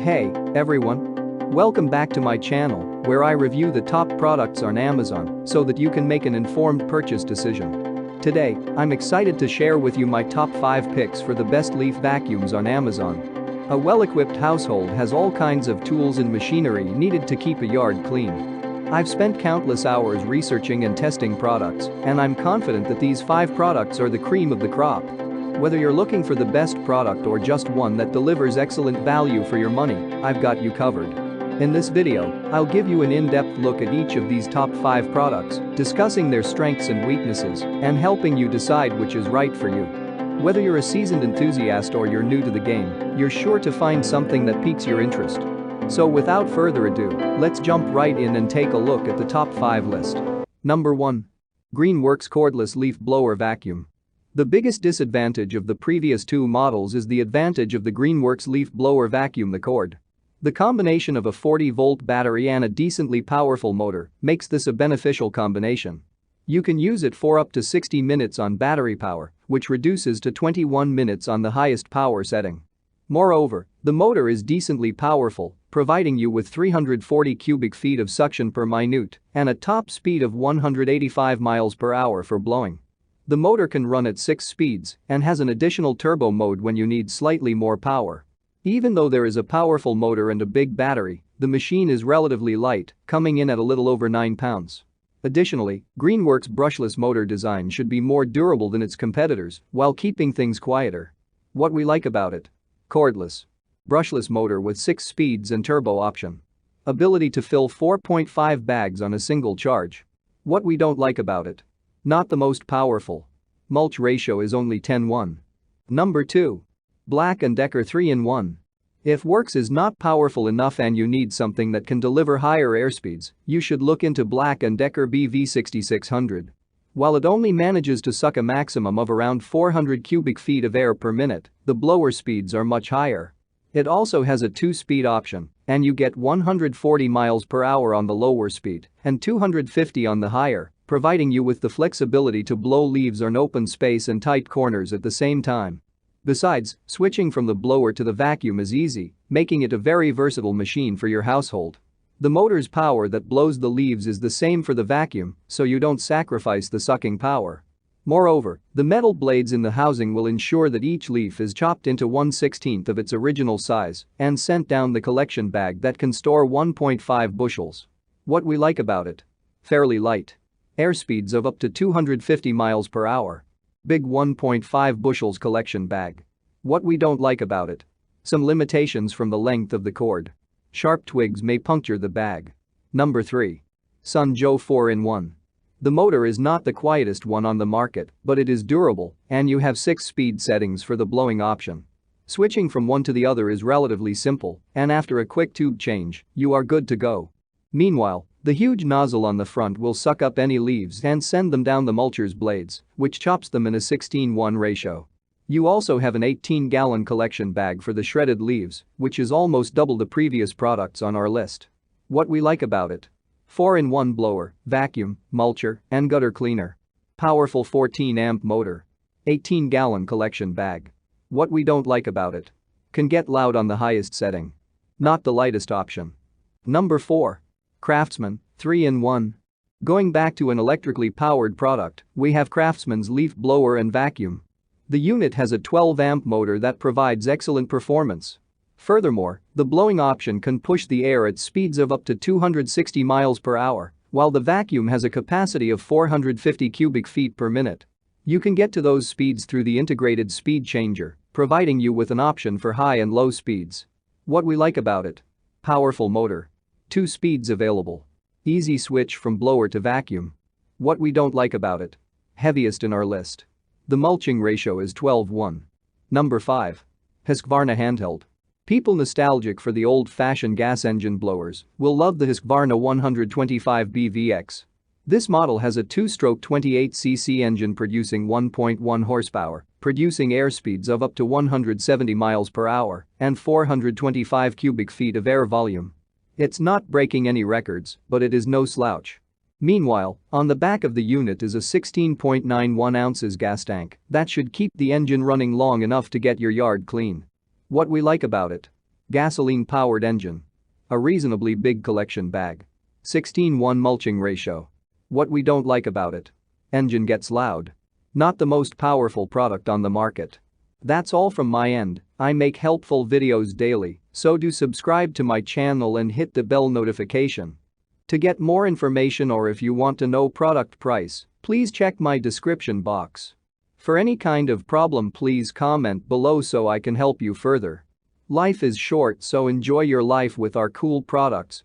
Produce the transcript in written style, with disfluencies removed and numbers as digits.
Hey, everyone. Welcome back to my channel, where I review the top products on Amazon so that you can make an informed purchase decision. Today, I'm excited to share with you my top 5 picks for the best leaf vacuums on Amazon. A well-equipped household has all kinds of tools and machinery needed to keep a yard clean. I've spent countless hours researching and testing products, and I'm confident that these 5 products are the cream of the crop. Whether you're looking for the best product or just one that delivers excellent value for your money, I've got you covered. In this video, I'll give you an in-depth look at each of these top 5 products, discussing their strengths and weaknesses, and helping you decide which is right for you. Whether you're a seasoned enthusiast or you're new to the game, you're sure to find something that piques your interest. So without further ado, let's jump right in and take a look at the top 5 list. Number 1. Greenworks Cordless Leaf Blower Vacuum. The biggest disadvantage of the previous 2 models is the advantage of the Greenworks Leaf Blower Vacuum, the cord. The combination of a 40-volt battery and a decently powerful motor makes this a beneficial combination. You can use it for up to 60 minutes on battery power, which reduces to 21 minutes on the highest power setting. Moreover, the motor is decently powerful, providing you with 340 cubic feet of suction per minute and a top speed of 185 miles per hour for blowing. The motor can run at 6 speeds and has an additional turbo mode when you need slightly more power. Even though there is a powerful motor and a big battery, the machine is relatively light, coming in at a little over 9 pounds. Additionally, Greenworks' brushless motor design should be more durable than its competitors while keeping things quieter. What we like about it: cordless, brushless motor with 6 speeds and turbo option. Ability to fill 4.5 bags on a single charge. What we don't like about it: not the most powerful. Mulch ratio is only 10:1. Number 2. Black & Decker 3-in-1. If Works is not powerful enough and you need something that can deliver higher airspeeds, you should look into Black & Decker BV6600. While it only manages to suck a maximum of around 400 cubic feet of air per minute, the blower speeds are much higher. It also has a 2-speed option, and you get 140 miles per hour on the lower speed and 250 on the higher, providing you with the flexibility to blow leaves on open space and tight corners at the same time. Besides, switching from the blower to the vacuum is easy, making it a very versatile machine for your household. The motor's power that blows the leaves is the same for the vacuum, so you don't sacrifice the sucking power. Moreover, the metal blades in the housing will ensure that each leaf is chopped into 1/16 of its original size and sent down the collection bag that can store 1.5 bushels. What we like about it: fairly light. Airspeeds of up to 250 miles per hour. Big 1.5 bushels collection bag. What we don't like about it: some limitations from the length of the cord. Sharp twigs may puncture the bag. Number 3. Sun Joe 4-in-1. The motor is not the quietest one on the market, but it is durable, and you have 6 speed settings for the blowing option. Switching from one to the other is relatively simple, and after a quick tube change, you are good to go. Meanwhile, the huge nozzle on the front will suck up any leaves and send them down the mulcher's blades, which chops them in a 16:1 ratio. You also have an 18-gallon collection bag for the shredded leaves, which is almost double the previous products on our list. What we like about it: 4-in-1 blower, vacuum, mulcher, and gutter cleaner. Powerful 14-amp motor. 18-gallon collection bag. What we don't like about it: can get loud on the highest setting. Not the lightest option. Number 4. Craftsman 3-in-1. Going back to an electrically powered product, we have Craftsman's leaf blower and vacuum. The unit has a 12-amp motor that provides excellent performance. Furthermore, the blowing option can push the air at speeds of up to 260 miles per hour, while the vacuum has a capacity of 450 cubic feet per minute. You can get to those speeds through the integrated speed changer, providing you with an option for high and low speeds. What we like about it: powerful motor. 2 speeds available. Easy switch from blower to vacuum. What we don't like about it: heaviest in our list. The mulching ratio is 12:1. Number 5. Husqvarna Handheld. People nostalgic for the old-fashioned gas engine blowers will love the Husqvarna 125 BVX. This model has a 2-stroke 28cc engine producing 1.1 horsepower, producing airspeeds of up to 170 miles per hour and 425 cubic feet of air volume. It's not breaking any records, but it is no slouch. Meanwhile, on the back of the unit is a 16.91 ounces gas tank that should keep the engine running long enough to get your yard clean. What we like about it: Gasoline-powered engine. A reasonably big collection bag. 16:1 mulching ratio. What we don't like about it. Engine gets loud. Not the most powerful product on the market. That's all from my end. I make helpful videos daily, so do subscribe to my channel and hit the bell notification. To get more information or if you want to know product price, please check my description box. For any kind of problem, please comment below so I can help you further. Life is short, so enjoy your life with our cool products.